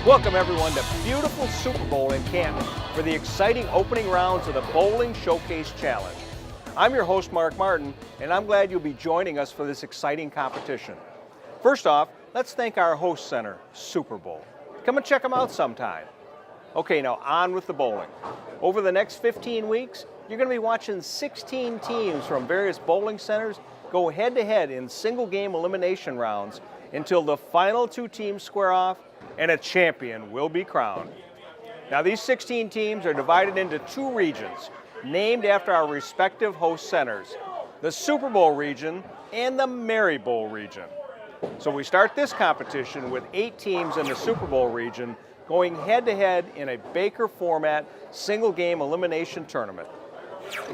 Welcome everyone to beautiful Super Bowl in Canton for the exciting opening rounds of the Bowling Showcase Challenge. I'm your host Mark Martin, and I'm glad you'll be joining us for this exciting competition. First off, let's thank our host center, Super Bowl. Come and check them out sometime. Okay, now on with the bowling. Over the next 15 weeks, you're going to be watching 16 teams from various bowling centers go head-to-head in single game elimination rounds until the final two teams square off and a champion will be crowned. Now these 16 teams are divided into two regions named after our respective host centers, the Super Bowl region and the Mary Bowl region. So we start this competition with 8 teams in the Super Bowl region going head-to-head in a Baker format single game elimination tournament.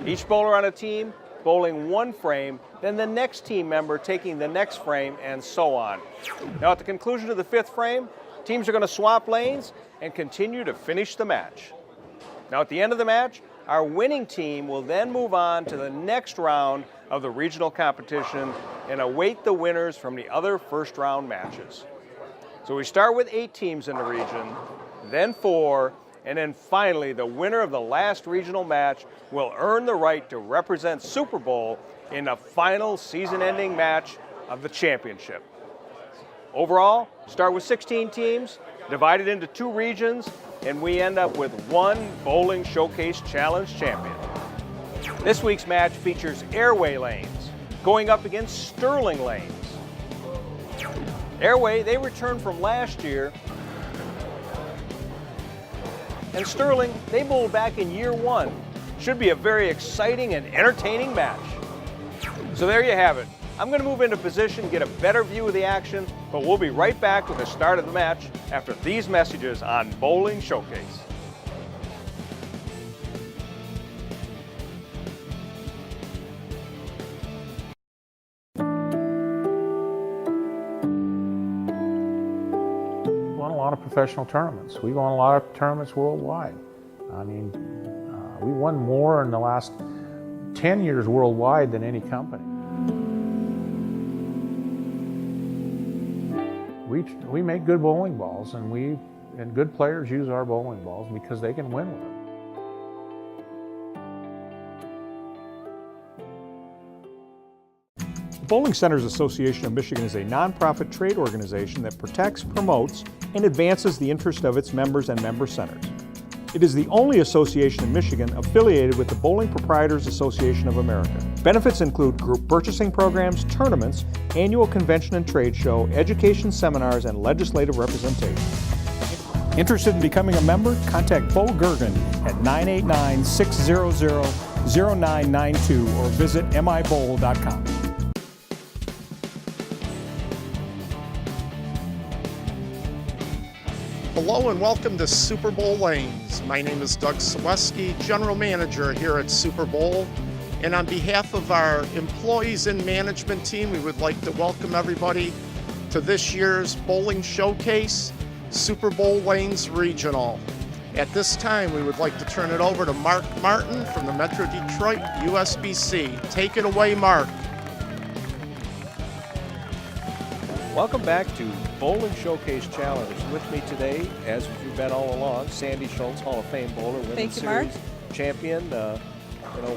Each bowler on a team bowling one frame, then the next team member taking the next frame, and so on. Now at the conclusion of the 5th frame, teams are going to swap lanes and continue to finish the match. Now at the end of the match, our winning team will then move on to the next round of the regional competition and await the winners from the other first round matches. So we start with 8 teams in the region, then 4, and then finally the winner of the last regional match will earn the right to represent Super Bowl in the final season-ending match of the championship. Overall, start with 16 teams, divided into 2 regions, and we end up with one Bowling Showcase Challenge champion. This week's match features Airway lanes going up against Sterling lanes. Airway, they returned from last year, and Sterling, they bowled back in year 1. Should be a very exciting and entertaining match. So there you have it. I'm going to move into position, get a better view of the action, but we'll be right back with the start of the match after these messages on Bowling Showcase. Won a lot of professional tournaments. We won a lot of tournaments worldwide. I mean, we won more in the last 10 years worldwide than any company. We make good bowling balls, and good players use our bowling balls because they can win with them. The Bowling Centers Association of Michigan is a nonprofit trade organization that protects, promotes, and advances the interest of its members and member centers. It is the only association in Michigan affiliated with the Bowling Proprietors Association of America. Benefits include group purchasing programs, tournaments, annual convention and trade show, education seminars, and legislative representation. Interested in becoming a member? Contact Bo Gergen at 989-600-0992 or visit mibowl.com. Hello and welcome to Super Bowl Lanes. My name is Doug Saleski, General Manager here at Super Bowl. And on behalf of our employees and management team, we would like to welcome everybody to this year's Bowling Showcase Super Bowl Lanes Regional. At this time, we would like to turn it over to Mark Martin from the Metro Detroit USBC. Take it away, Mark. Welcome back to Bowling Showcase Challenge. With me today, as you've been all along, Sandy Schultz, Hall of Fame bowler, Women's Series champion.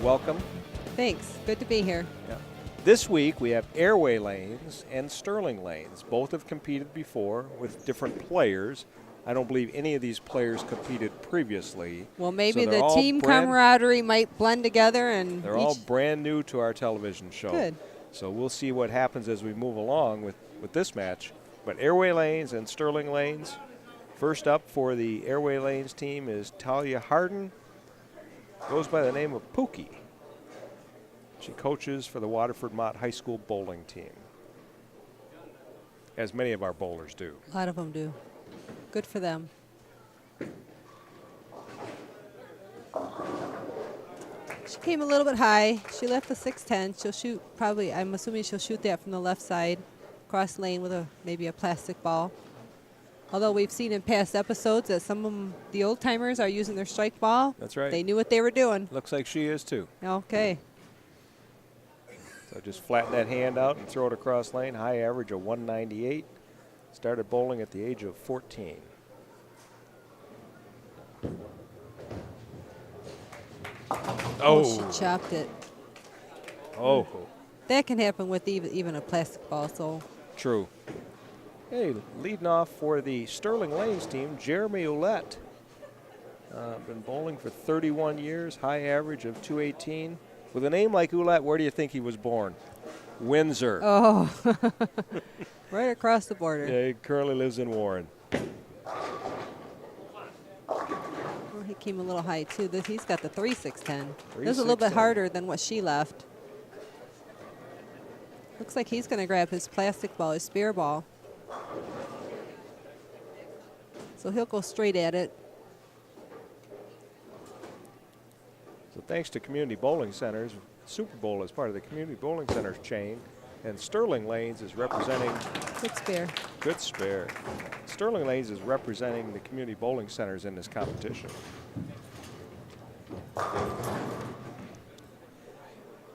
Welcome. Thanks. Good to be here. Yeah. This week we have Airway lanes and Sterling lanes. Both have competed before with different players. I don't believe any of these players competed previously. Well, maybe the team camaraderie might blend together, and they're all brand new to our television show. Good. So we'll see what happens as we move along with this match. But Airway lanes and Sterling lanes. First up for the Airway lanes team is Talia Harden. Goes by the name of Pookie. She coaches for the Waterford Mott High School bowling team, as many of our bowlers do. A lot of them do. Good for them. She came a little bit high. She left the 610. She'll shoot probably, I'm assuming she'll shoot that from the left side, cross lane with maybe a plastic ball. Although we've seen in past episodes that some of them, the old timers, are using their strike ball. That's right. They knew what they were doing. Looks like she is too. Okay. So just flatten that hand out and throw it across lane. High average of 198. Started bowling at the age of 14. She chopped it. Oh, That can happen with even a plastic ball, so true. Hey, leading off for the Sterling Lanes team, Jeremy Ouellette. Been bowling for 31 years, high average of 218. With a name like Ouellette, where do you think he was born? Windsor. oh, right across the border. Yeah, he currently lives in Warren. Oh, he came a little high too. He's got the 3-6-10. This is a little 3-6-10. bit harder than what she left. Looks like he's going to grab his plastic ball, his spear ball. So he'll go straight at it. So thanks to community bowling centers, Super Bowl is part of the community bowling centers chain, and Sterling Lanes is representing Good spear. good spare. Sterling Lanes is representing the community bowling centers in this competition.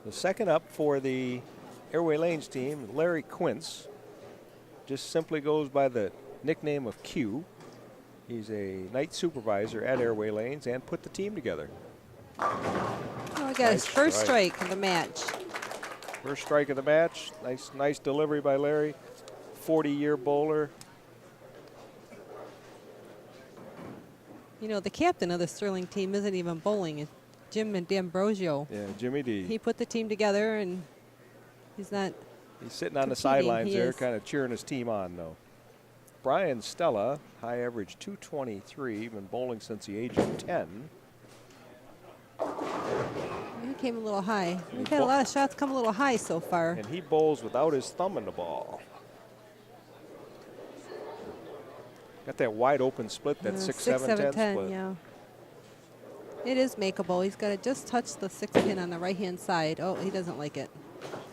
The second up for the Airway Lanes team, Larry Quince, just simply goes by the nickname of Q. He's a night supervisor at Airway Lanes and put the team together. Oh, he got his Nice first strike. strike of the match. First strike of the match. Nice delivery by Larry. 40-year bowler. You know, the captain of the Sterling team isn't even bowling. It's Jim D'Ambrosio. Yeah, Jimmy D. He put the team together, and he's not. He's sitting on the competing, sidelines he there, is. kind of cheering his team on, though. Brian Stella, high average 223, been bowling since the age of 10. He came a little high. We've had a lot of shots come a little high so far. And he bowls without his thumb in the ball. Got that wide open split, that 6-7-10 split. Yeah. It is makeable. He's got to just touch the 6 pin on the right-hand side. Oh, he doesn't like it.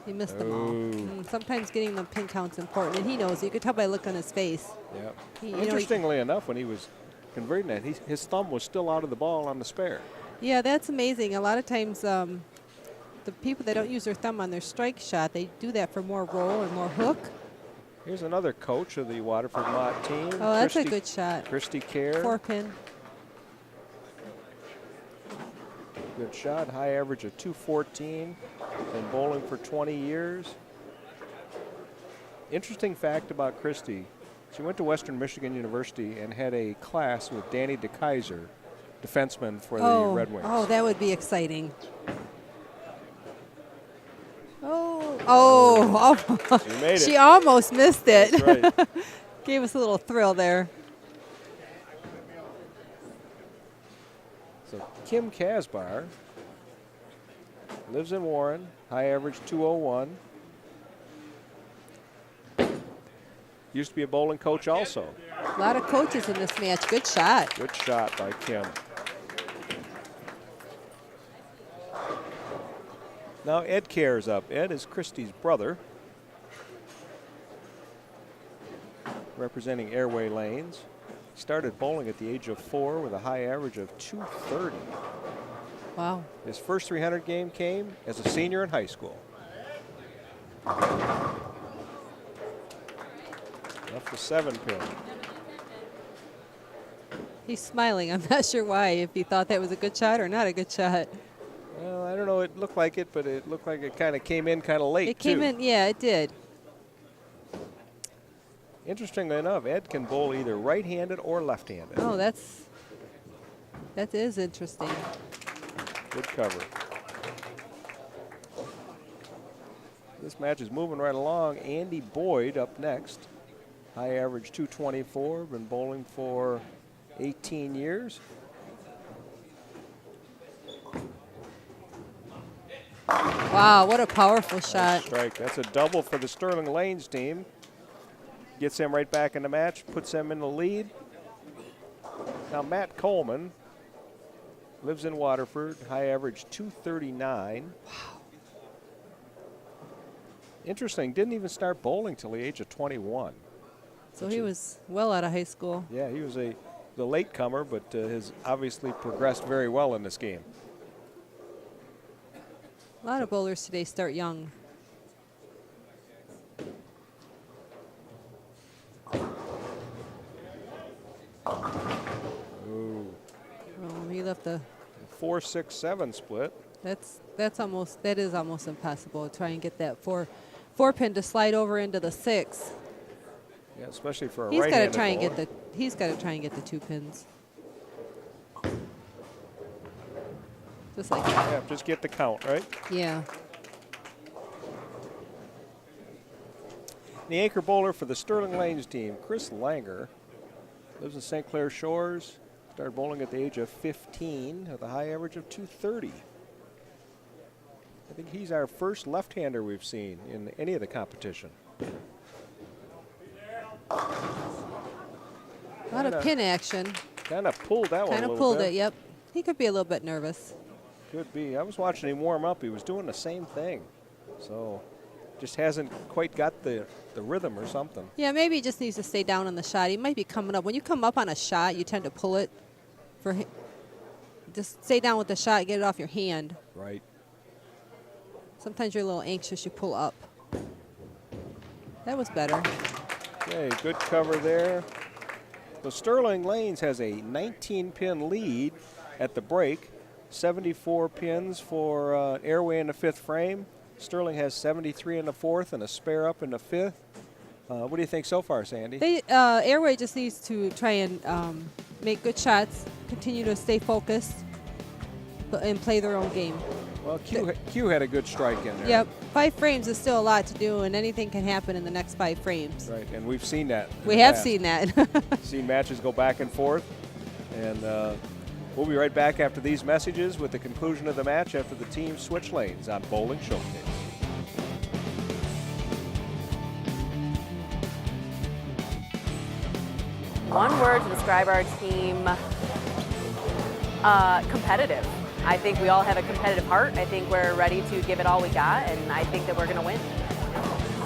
He missed them all. Sometimes getting the pin count's important, and he knows. You could tell by the look on his face. Yep. You know, Interestingly enough, when he was converting that, his thumb was still out of the ball on the spare. Yeah, that's amazing. A lot of times, the people that don't use their thumb on their strike shot, they do that for more roll and more hook. Here's another coach of the Waterford Mott team. Oh, that's a good shot. Christy Kerr. 4 pin. Good shot. High average of 214. Been bowling for 20 years. Interesting fact about Christy. She went to Western Michigan University and had a class with Danny DeKaiser, defenseman for the Red Wings. Oh, that would be exciting. Oh, She made it. she almost missed it. That's right. Gave us a little thrill there. So Kim Casbar lives in Warren, high average 201. Used to be a bowling coach also. A lot of coaches in this match. Good shot. Good shot by Kim. Now Ed Kerr's up. Ed is Christie's brother, representing Airway Lanes. Started bowling at the age of 4 with a high average of 230. Wow. His first 300 game came as a senior in high school. Left the 7 pin. He's smiling. I'm not sure why, if he thought that was a good shot or not a good shot. Well, I don't know. It looked like it, but it looked like it kind of came in kind of late, It came too. in, yeah, it did. Interestingly enough, Ed can bowl either right-handed or left-handed. Oh, that is interesting. Good cover. This match is moving right along. Andy Boyd up next. High average 224. Been bowling for 18 years. Wow, what a powerful Nice shot. strike. That's a double for the Sterling Lanes team. Gets him right back in the match, puts them in the lead. Now Matt Coleman lives in Waterford, high average 239. Wow. Interesting, didn't even start bowling till the age of 21. So he was well out of high school. Yeah, he was the late comer, but has obviously progressed very well in this game. A lot of bowlers today start young. Ooh. He left the 4-6-7 split. That is almost impossible to try and get that four pin to slide over into the 6. Yeah, especially for a He's got to right-handed try and bowler. get the 2 pins. Just like that. Yeah, just get the count, right? Yeah. The anchor bowler for the Sterling Lanes team, Chris Langer, lives in St. Clair Shores. Started bowling at the age of 15 with a high average of 230. I think he's our first left-hander we've seen in any of the competition. A lot of pin action. Kind of pulled that one a Kind of little pulled bit. it, yep. He could be a little bit nervous. Could be. I was watching him warm up. He was doing the same thing. So just hasn't quite got the rhythm or something. Yeah, maybe he just needs to stay down on the shot. He might be coming up. When you come up on a shot, you tend to pull it. Just stay down with the shot, get it off your hand. Right. Sometimes you're a little anxious, you pull up. That was better. Okay, good cover there. So Sterling Lanes has a 19-pin lead at the break. 74 pins for Airway in the 5th frame. Sterling has 73 in the 4th and a spare up in the 5th. What do you think so far, Sandy? Airway just needs to try and make good shots, continue to stay focused, and play their own game. Well, Q had a good strike in there. Yep, 5 frames is still a lot to do, and anything can happen in the next 5 frames. Right, and we've seen that. We have seen that. Seen matches go back and forth, and we'll be right back after these messages with the conclusion of the match after the teams switch lanes on Bowling Showcase. One word to describe our team, competitive. I think we all have a competitive heart. I think we're ready to give it all we got, and I think that we're going to win.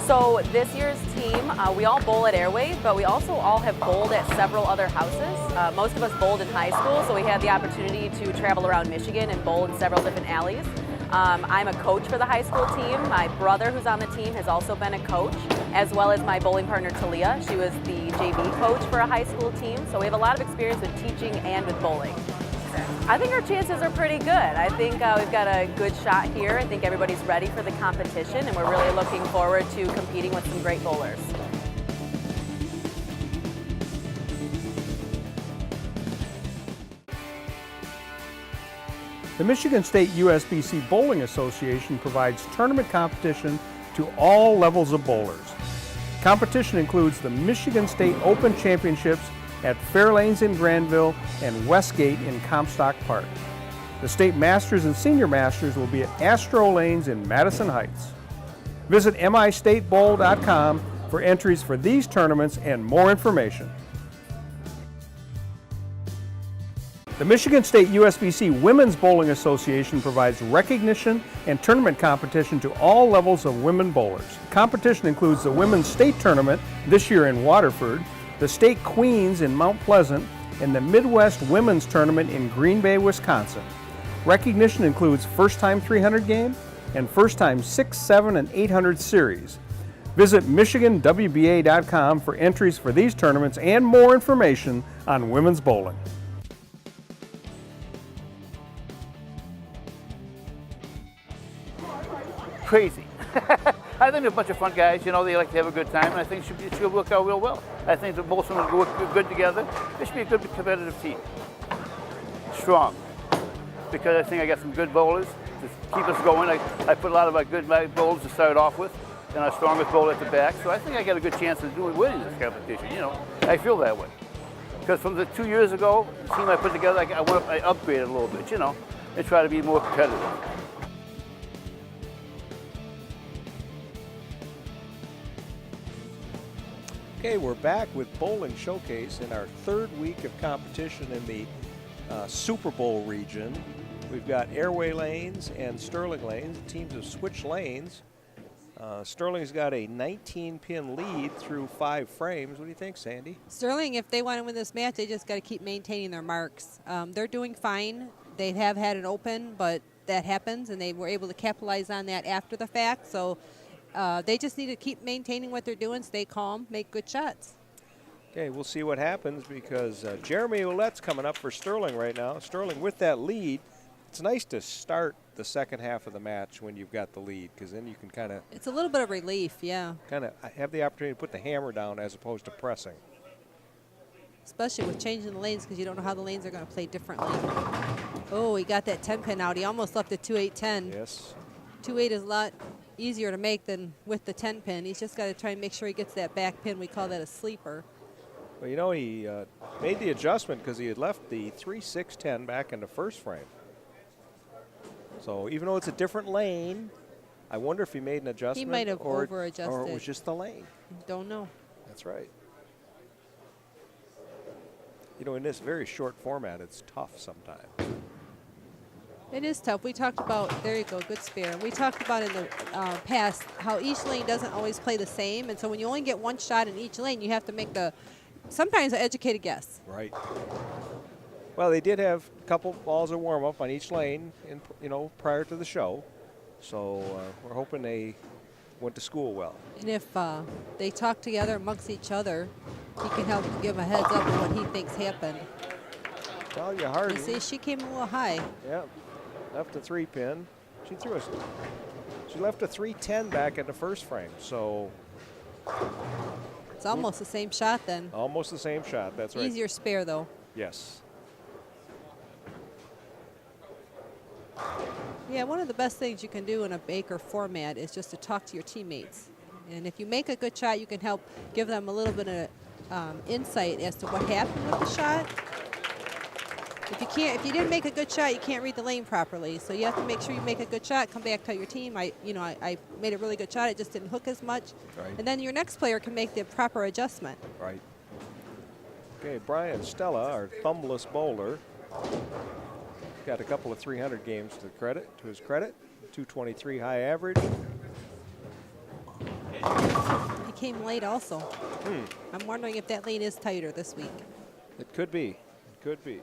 So this year's team, we all bowl at Airway, but we also all have bowled at several other houses. Most of us bowled in high school, so we had the opportunity to travel around Michigan and bowl in several different alleys. I'm a coach for the high school team. My brother, who's on the team, has also been a coach, as well as my bowling partner, Talia. She was the JV coach for a high school team, so we have a lot of experience with teaching and with bowling. I think our chances are pretty good. I think we've got a good shot here. I think everybody's ready for the competition, and we're really looking forward to competing with some great bowlers. The Michigan State USBC Bowling Association provides tournament competition to all levels of bowlers. Competition includes the Michigan State Open Championships at Fairlanes in Granville and Westgate in Comstock Park. The State Masters and Senior Masters will be at Astro Lanes in Madison Heights. Visit mistatebowl.com for entries for these tournaments and more information. The Michigan State USBC Women's Bowling Association provides recognition and tournament competition to all levels of women bowlers. Competition includes the Women's State Tournament, this year in Waterford, the State Queens in Mount Pleasant, and the Midwest Women's Tournament in Green Bay, Wisconsin. Recognition includes first-time 300 game and first-time 6, 7, and 800 series. Visit MichiganWBA.com for entries for these tournaments and more information on women's bowling. Crazy. I think they're a bunch of fun guys. You know, they like to have a good time, and I think it should work out real well. I think that both of them will work good together. It should be a good competitive team. Strong, because I think I got some good bowlers to keep us going. I put a lot of my good bowlers to start off with, and our strongest bowler at the back. So I think I got a good chance of winning this competition. You know, I feel that way. Because from the 2 years ago, the team I put together, I upgraded a little bit. You know, and try to be more competitive. Okay, we're back with Bowling Showcase in our 3rd week of competition in the Super Bowl region. We've got Airway lanes and Sterling lanes. The teams have switched lanes. Sterling's got a 19-pin lead through 5 frames. What do you think, Sandy? Sterling, if they want to win this match, they just got to keep maintaining their marks. They're doing fine. They have had an open, but that happens, and they were able to capitalize on that after the fact. So they just need to keep maintaining what they're doing, stay calm, make good shots. Okay, we'll see what happens because Jeremy Ouellette's coming up for Sterling right now. Sterling with that lead It's nice to start the second half of the match when you've got the lead, because then you can kind of It's a little bit of relief, yeah. have the opportunity to put the hammer down as opposed to pressing. Especially with changing the lanes because you don't know how the lanes are going to play differently. Oh, he got that 10 pin out. He almost left a 2-8-10. Yes. 2-8 is a lot easier to make than with the 10 pin. He's just got to try and make sure he gets that back pin. We call that a sleeper. Well, you know, he made the adjustment because he had left the 3-6-10 back in the first frame. So even though it's a different lane, I wonder if he made an adjustment. He might have or over-adjusted. Or it was just the lane. Don't know. That's right. You know, in this very short format, it's tough sometimes. It is tough. We talked about, there you go, good spare. We talked about in the past how each lane doesn't always play the same. And so when you only get one shot in each lane, you have to make sometimes an educated guess. Right. Well, they did have a couple balls of warm-up on each lane, prior to the show. So we're hoping they went to school well. And if they talk together amongst each other, he can help give a heads up on what he thinks happened. Tell you hard. You see, she came a little high. Yeah, left a 3-pin. She left a 3-10 back in the first frame. So It's almost the same shot then. almost the same shot. That's right. Easier spare though. Yes. Yeah, one of the best things you can do in a Baker format is just to talk to your teammates. And if you make a good shot, you can help give them a little bit of insight as to what happened with the shot. If you didn't make a good shot, you can't read the lane properly. So you have to make sure you make a good shot, come back, tell your team, I made a really good shot, it just didn't hook as much. Right. And then your next player can make the proper adjustment. Right. Okay, Brian Stella, our thumbless bowler, got a couple of 300 games to his credit. 223 high average. He came late also. I'm wondering if that lane is tighter this week. It could be. It could be.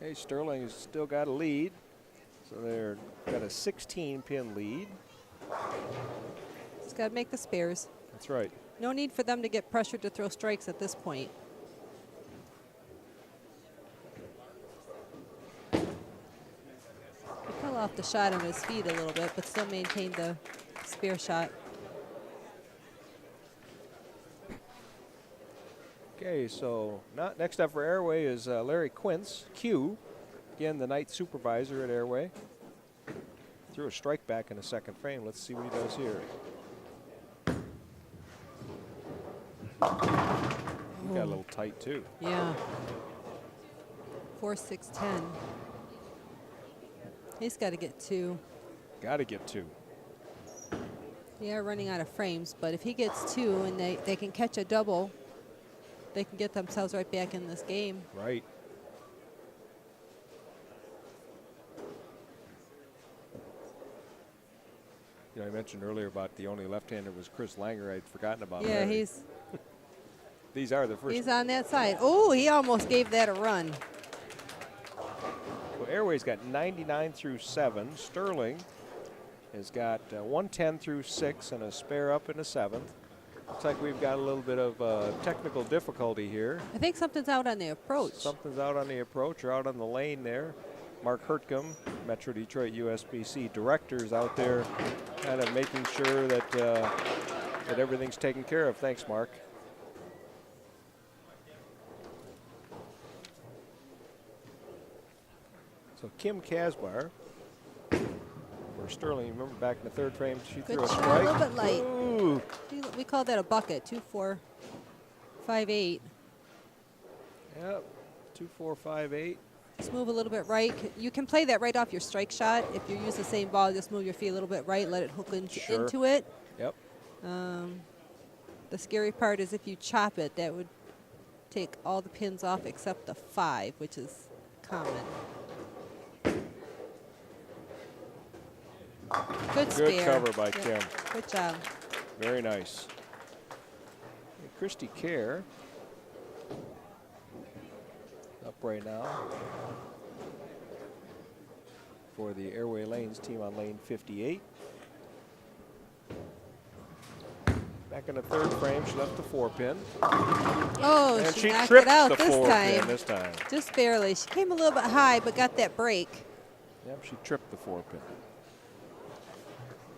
Hey, Sterling has still got a lead. So they're got a 16-pin lead. Just got to make the spares. That's right. No need for them to get pressured to throw strikes at this point. He fell off the shot on his feet a little bit, but still maintained the spare shot. Okay, so next up for Airway is Larry Quince, Q. Again, the night supervisor at Airway. Threw a strike back in the second frame. Let's see what he does here. He got a little tight, too. Yeah. 4-6-10. He's got to get 2. Got to get 2. Yeah, running out of frames, but if he gets 2 and they can catch a double, they can get themselves right back in this game. Right. You know, I mentioned earlier about the only left-hander was Chris Langer. I'd forgotten about that. Yeah, These are the first. he's on that side. Oh, he almost gave that a run. Well, Airway's got 99 through 7. Sterling has got 110 through 6 and a spare up in the 7th. Looks like we've got a little bit of technical difficulty here. I think something's out on the approach. Something's out on the approach or out on the lane there. Mark Hertcomb, Metro Detroit USBC director's out there kind of making sure that that everything's taken care of. Thanks, Mark. So Kim Kasbar for Sterling. Remember back in the third frame, she threw a shot, strike. a little bit light. Ooh. We call that a bucket, 2-4-5-8. Yep, 2-4-5-8. Just move a little bit right. You can play that right off your strike shot. If you use the same ball, just move your feet a little bit right, let it hook Sure. into it. Yep. The scary part is if you chop it, that would take all the pins off except the 5, which is common. Good spare. Good cover by Yep. Kim. Good job. Very nice. And Christy Kerr up right now for the Airway Lanes team on lane 58. Back in the third frame, she left the 4-pin. Oh, And she she knocked tripped it out the this 4-pin time. this time. Just barely. She came a little bit high, but got that break. Yep, she tripped the 4-pin.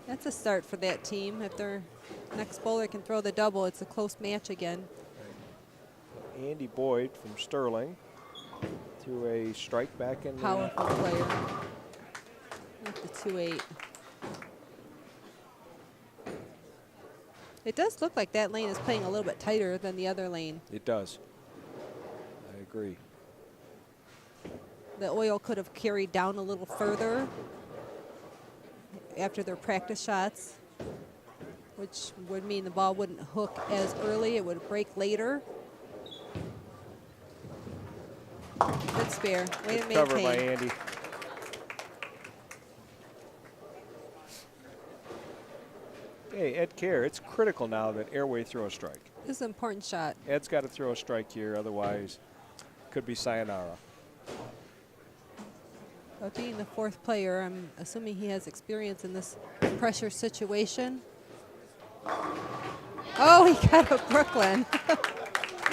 That's a start for that team. If their next bowler can throw the double, it's a close match again. Andy Boyd from Sterling threw a strike back in Powerful player. Not the 2-8. It does look like that lane is playing a little bit tighter than the other lane. It does. I agree. The oil could have carried down a little further after their practice shots, which would mean the ball wouldn't hook as early. It would break later. Good spare. Way to Good cover by maintain. Andy. Hey, Ed Kerr, it's critical now that Airway throw a strike. This is an important shot. Ed's got to throw a strike here, otherwise could be sayonara. But being the fourth player, I'm assuming he has experience in this pressure situation. Oh, he got a Brooklyn.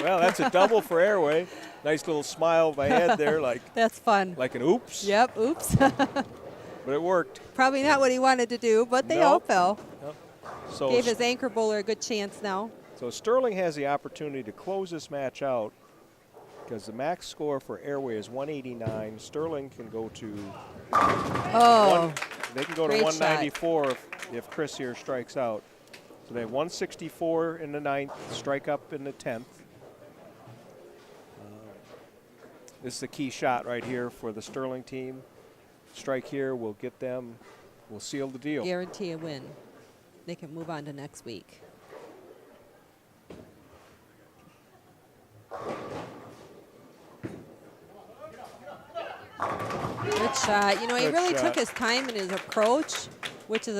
Well, that's a double for Airway. Nice little smile by Ed there, like That's fun. like an oops. Yep, oops. But it worked. Probably not what he wanted to do, but they all Nope. fell. So, Gave his anchor bowler a good chance now. so Sterling has the opportunity to close this match out because the max score for Airway is 189. Sterling can go to Oh, they can go to great 194 if Chris here strikes out. So they have 164 in the 9th, strike up in the 10th. This is the key shot right here for the Sterling team. Strike here will get them, will seal the deal. guarantee a win. They can move on to next week. Good shot. You know, he Good really shot. took his time in his approach, which is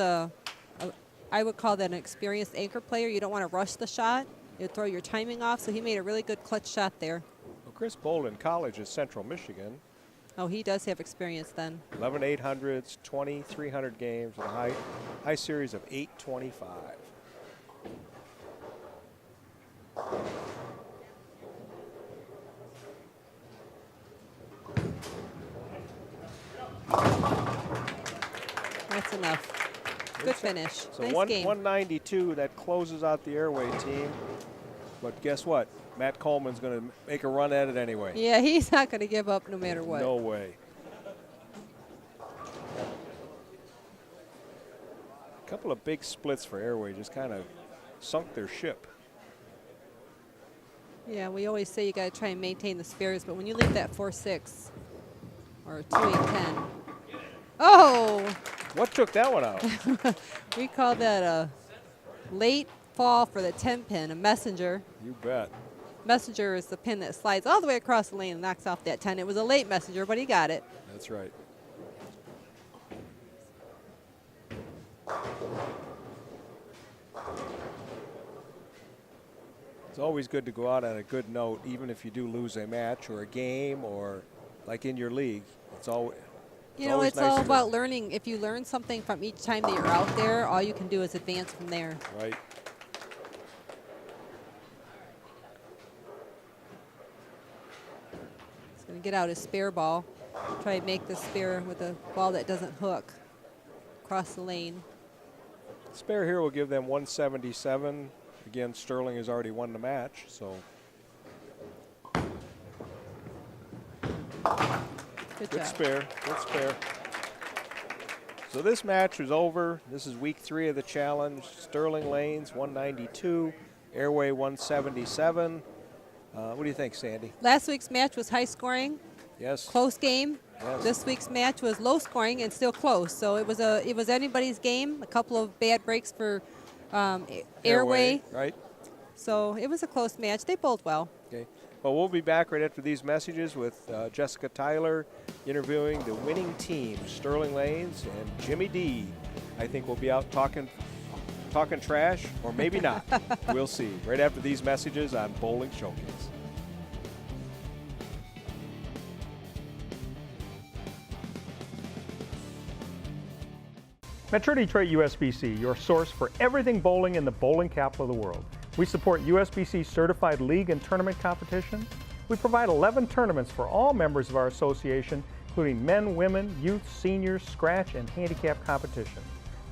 I would call that an experienced anchor player. You don't want to rush the shot. You throw your timing off, so he made a really good clutch shot there. Well, Chris Bold in college at Central Michigan. Oh, he does have experience then. 11 800s, 20 300 games, and a high series of 825. That's enough. Good finish. So Nice game. 192, that closes out the Airway team. But guess what? Matt Coleman's going to make a run at it anyway. Yeah, he's not going to give up no matter what. No way. A couple of big splits for Airway just kind of sunk their ship. Yeah, we always say you got to try and maintain the spares, but when you leave that 4-6 or 2-8-10, oh, What took that one out? we call that a late fall for the 10 pin, a messenger. You bet. Messenger is the pin that slides all the way across the lane and knocks off that 10. It was a late messenger, but he got it. That's right. It's always good to go out on a good note, even if you do lose a match or a game or like in your league. It's always You know, it's all about learning. If you learn something from each time that you're out there, all you can do is advance from there. Right. He's going to get out his spare ball. Try to make the spare with a ball that doesn't hook across the lane. Spare here will give them 177. Again, Sterling has already won the match, so Good good job. spare, good spare. So this match is over. This is week 3 of the challenge. Sterling Lanes 192, Airway 177. What do you think, Sandy? Last week's match was high scoring, Yes. close game. Yes. This week's match was low scoring and still close. So it was anybody's game. A couple of bad breaks for Airway. Right. So it was a close match. They bowled well. Okay. Well, we'll be back right after these messages with Jessica Tyler interviewing the winning team, Sterling Lanes and Jimmy D. I think we'll be out talking trash, or maybe not. We'll see. Right after these messages on Bowling Showcase. Metro Detroit USBC, your source for everything bowling in the bowling capital of the world. We support USBC certified league and tournament competition. We provide 11 tournaments for all members of our association, including men, women, youth, seniors, scratch, and handicap competition.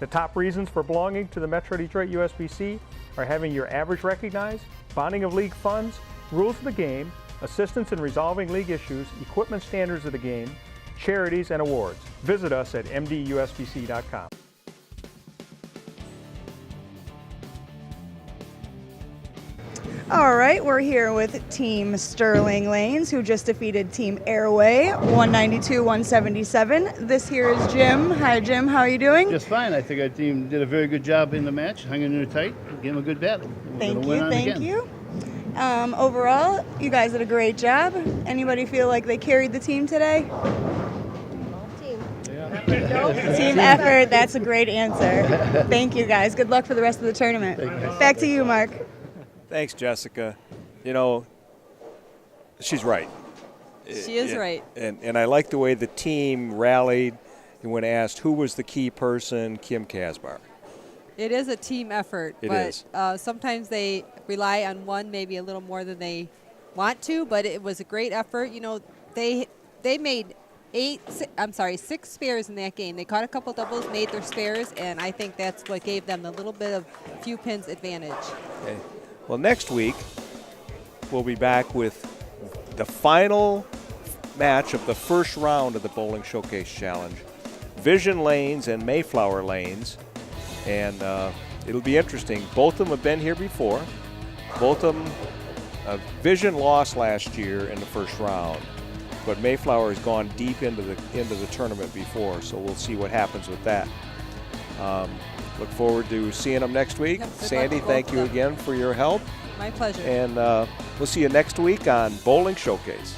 The top reasons for belonging to the Metro Detroit USBC are having your average recognized, bonding of league funds, rules of the game, assistance in resolving league issues, equipment standards of the game, charities, and awards. Visit us at mdusbc.com. All right, we're here with Team Sterling Lanes, who just defeated Team Airway, 192-177. This here is Jim. Hi, Jim. How are you doing? Just fine. I think our team did a very good job in the match, hung in there tight, gave them a good battle. Thank you. Overall, you guys did a great job. Anybody feel like they carried the team today? Team effort. That's a great answer. Thank you, guys. Good luck for the rest of the tournament. Back to you, Mark. Thanks, Jessica. You know, she's right. She is right. And I like the way the team rallied and when asked who was the key person, Kim Kasbar. It is a team effort, It but is. Sometimes they rely on one maybe a little more than they want to, but it was a great effort. You know, they made 6 spares in that game. They caught a couple doubles, made their spares, and I think that's what gave them a little bit of few pins advantage. Okay. Well, next week, we'll be back with the final match of the first round of the Bowling Showcase Challenge. Vision Lanes and Mayflower Lanes. And it'll be interesting. Both of them have been here before. Both of them, Vision lost last year in the first round. But Mayflower has gone deep into the tournament before, so we'll see what happens with that. Look forward to seeing them next week. Yep, Sandy, thank you again for your help. My pleasure. And we'll see you next week on Bowling Showcase.